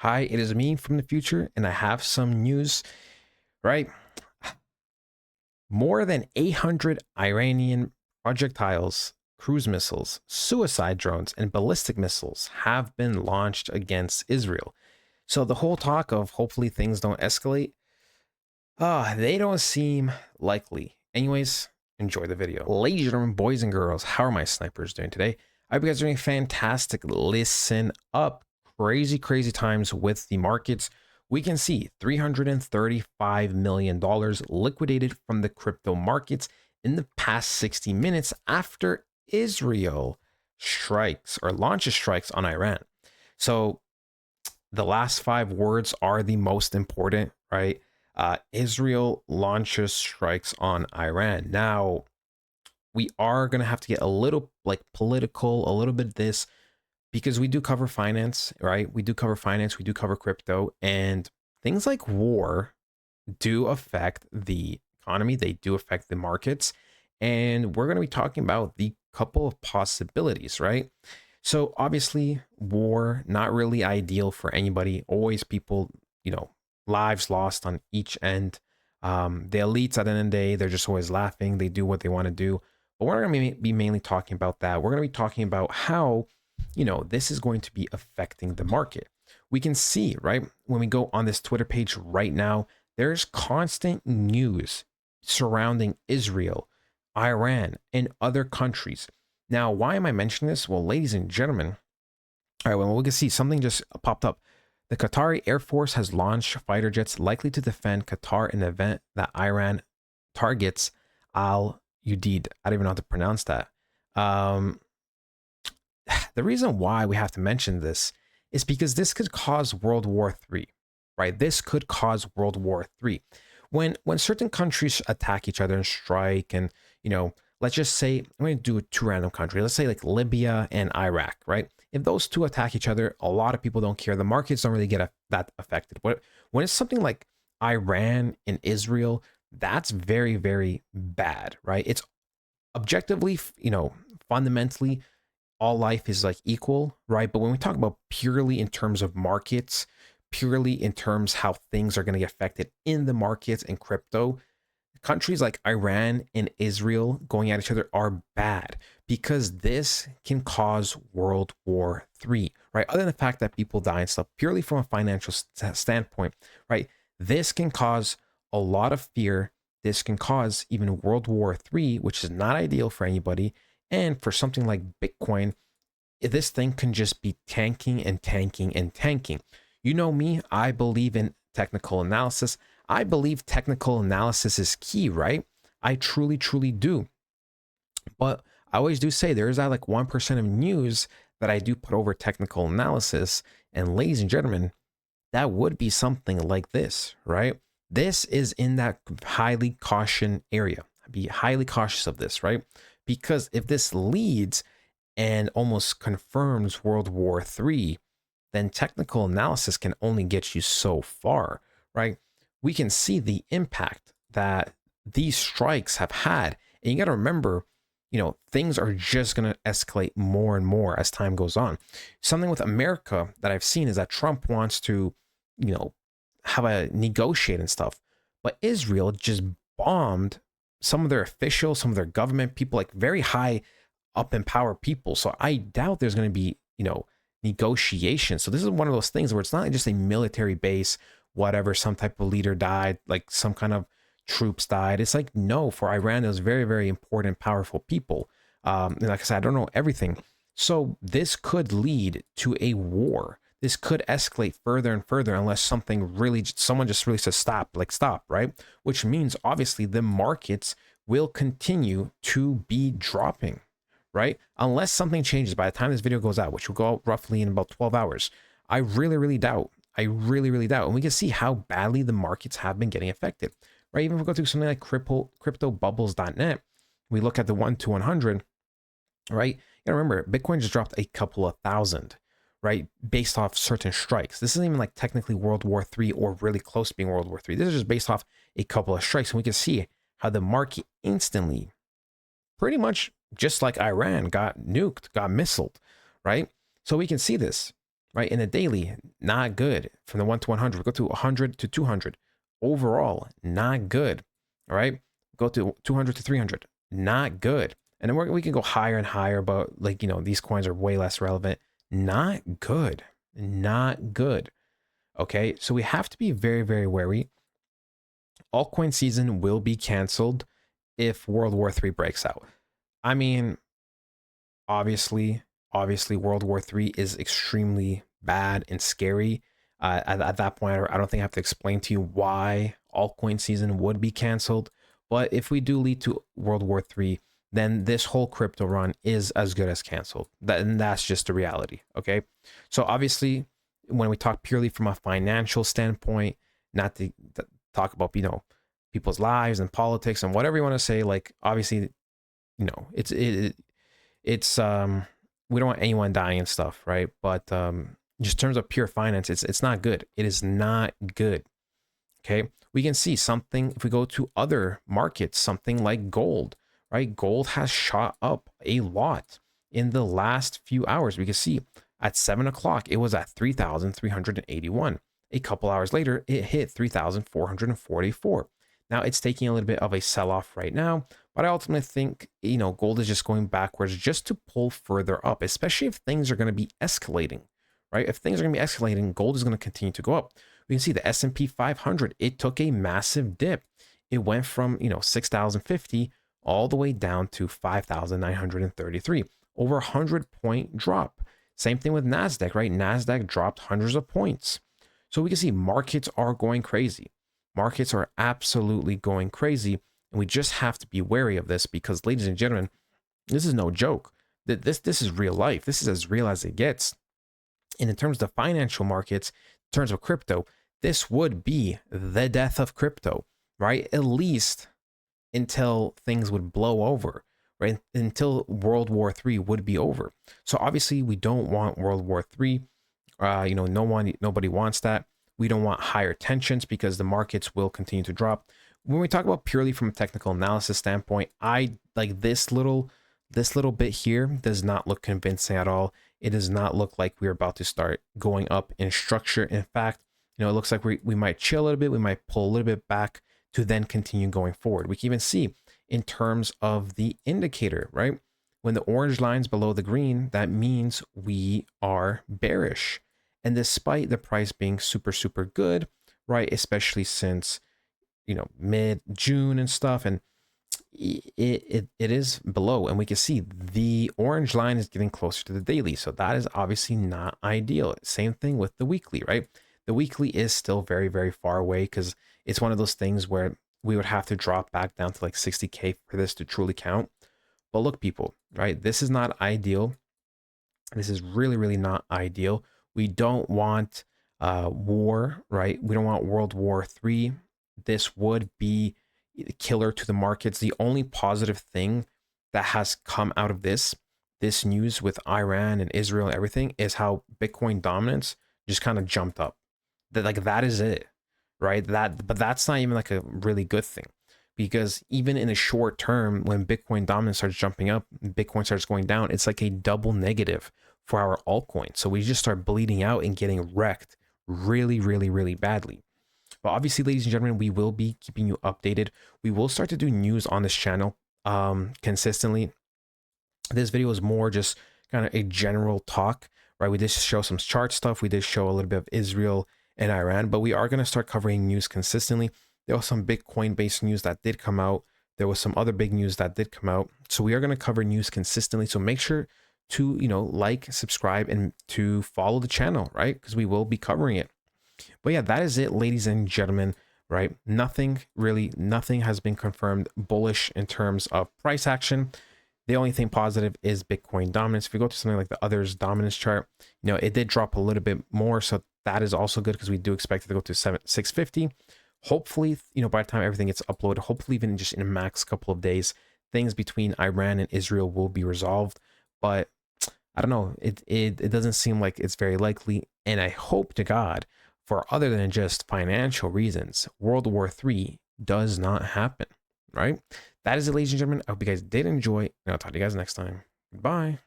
Hi, it is me from the future, and I have some news, right? More than 800 Iranian projectiles, cruise missiles, suicide drones, and ballistic missiles have been launched against Israel. So the whole talk of hopefully things don't escalate, they don't seem likely. Anyways, enjoy the video. Ladies and gentlemen, boys and girls, how are my snipers doing today? I hope you guys are doing fantastic. Listen up. Crazy times with the markets. We can see $335 million liquidated from the crypto markets in the past 60 minutes after Israel strikes or launches strikes on Iran. So the last five words are the most important, right? Israel launches strikes on Iran. Now, we are going to have to get a little like political, a little bit this, because we do cover finance, right? We do cover finance, we do cover crypto, and things like war do affect the economy, they do affect the markets. And we're going to be talking about the couple of possibilities, right? So obviously, war not really ideal for anybody. Always people, lives lost on each end. The elites at the end of the day, they're just always laughing. They do what they want to do. But we're not going to be mainly talking about that. We're going to be talking about how, this is going to be affecting the market. We can see, right, when we go on this Twitter page right now, there's constant news surrounding Israel, Iran, and other countries. Now, why am I mentioning this? Well, ladies and gentlemen, all right, well, we can see something just popped up. The Qatari Air Force has launched fighter jets likely to defend Qatar in the event that Iran targets Al Udeid. I don't even know how to pronounce that. The reason why we have to mention this is because this could cause World War III, right? This could cause World War III. When certain countries attack each other and strike, and let's just say I'm going to do two random countries. Let's say like Libya and Iraq, right? If those two attack each other, a lot of people don't care. The markets don't really get that affected. But when it's something like Iran and Israel, that's very bad, right? It's objectively, fundamentally all life is like equal, right? But when we talk about purely in terms of markets, purely in terms how things are going to get affected in the markets and crypto, countries like Iran and Israel going at each other are bad because this can cause World War III, right? Other than the fact that people die and stuff, purely from a financial standpoint, right? This can cause a lot of fear. This can cause even World War III, which is not ideal for anybody. And for something like Bitcoin, this thing can just be tanking and tanking and tanking. You know me, I believe in technical analysis. I believe technical analysis is key, right? I truly do. But I always do say there is that like 1% of news that I do put over technical analysis. And ladies and gentlemen, that would be something like this, right? This is in that highly caution area. Be highly cautious of this, right? Because if this leads and almost confirms World War III, then technical analysis can only get you so far, right? We can see the impact that these strikes have had. And you got to remember, things are just going to escalate more and more as time goes on. Something with America that I've seen is that Trump wants to, have a negotiate and stuff. But Israel just bombed some of their officials, some of their government people, like very high up in power people. So I doubt there's going to be, negotiation. So this is one of those things where it's not just a military base, whatever, some type of leader died, like some kind of troops died. It's like, no, for Iran, it was very important, powerful people. And like I said, I don't know everything. So this could lead to a war. This could escalate further and further unless someone just really says stop, right? Which means obviously the markets will continue to be dropping, right? Unless something changes by the time this video goes out, which will go out roughly in about 12 hours. I really doubt. I really doubt. And we can see how badly the markets have been getting affected, right? Even if we go through something like cryptobubbles.net, we look at the 1 to 100, right? You gotta remember, Bitcoin just dropped a couple of thousand, right? Based off certain strikes. This isn't even like technically World War III or really close to being World War III. This is just based off a couple of strikes. And we can see how the market instantly, pretty much just like Iran, got nuked, got missiled, right? So we can see this. right? In the daily, not good. From the 1 to 100, we go to 100 to 200. Overall, not good. All right. Go to 200 to 300, not good. And then we can go higher and higher, but like, these coins are way less relevant. Not good. Not good. Okay. So we have to be very, very wary. Altcoin season will be canceled if World War III breaks out. I mean, obviously, World War III is extremely bad and scary. At that point, I don't think I have to explain to you why altcoin season would be canceled. But if we do lead to World War III, then this whole crypto run is as good as canceled. And that's just the reality. Okay. So obviously, when we talk purely from a financial standpoint, not to talk about, people's lives and politics and whatever you want to say, like obviously, it's we don't want anyone dying and stuff, right? But just in terms of pure finance, it's not good. It is not good. Okay. We can see something if we go to other markets, something like gold, right? Gold has shot up a lot in the last few hours. We can see at 7 o'clock, it was at 3,381. A couple hours later, it hit 3,444. Now it's taking a little bit of a sell off right now, but I ultimately think, gold is just going backwards just to pull further up, especially if things are going to be escalating, right? If things are going to be escalating, gold is going to continue to go up. We can see the S&P 500, it took a massive dip. It went from, 6,050 all the way down to 5,933, over a 100-point drop. Same thing with NASDAQ, right? NASDAQ dropped hundreds of points. So we can see markets are going crazy. Markets are absolutely going crazy. And we just have to be wary of this because, ladies and gentlemen, this is no joke. This is real life. This is as real as it gets. And in terms of the financial markets, in terms of crypto, this would be the death of crypto, right? At least until things would blow over, right? Until World War III would be over. So obviously we don't want World War III. Nobody wants that. We don't want higher tensions because the markets will continue to drop. When we talk about purely from a technical analysis standpoint, I like this little bit here does not look convincing at all. It does not look like we're about to start going up in structure. In fact, it looks like we might chill a little bit. We might pull a little bit back to then continue going forward. We can even see in terms of the indicator, right? When the orange line's below the green, that means we are bearish. And despite the price being super, super good, right? Especially since, mid-June and stuff, and it is below, and we can see the orange line is getting closer to the daily. So that is obviously not ideal. Same thing with the weekly, right? The weekly is still very, very far away because it's one of those things where we would have to drop back down to like 60K for this to truly count. But look, people, right? This is not ideal. This is really, really not ideal. We don't want war, right? We don't want World War III. This would be killer to the markets. The only positive thing that has come out of this news with Iran and Israel and everything is how Bitcoin dominance just kind of jumped up. That is it, right? But that's not even like a really good thing, because even in the short term, when Bitcoin dominance starts jumping up, Bitcoin starts going down, it's like a double negative for our altcoin. So we just start bleeding out and getting wrecked really, really, really badly. But obviously, ladies and gentlemen, we will be keeping you updated. We will start to do news on this channel consistently. This video is more just kind of a general talk, right? We did show some chart stuff. We did show a little bit of Israel and Iran, but we are going to start covering news consistently. There was some Bitcoin-based news that did come out. There was some other big news that did come out. So we are going to cover news consistently. So make sure to, like, subscribe, and to follow the channel, right? Because we will be covering it. But yeah, that is it, ladies and gentlemen, right? Nothing has been confirmed bullish in terms of price action. The only thing positive is Bitcoin dominance. If we go to something like the others dominance chart, it did drop a little bit more. So that is also good because we do expect it to go to 650. Hopefully, by the time everything gets uploaded, hopefully even just in a max couple of days, things between Iran and Israel will be resolved. But I don't know. It doesn't seem like it's very likely. And I hope to God, for other than just financial reasons, World War III does not happen, right? That is it, ladies and gentlemen. I hope you guys did enjoy, and I'll talk to you guys next time. Goodbye.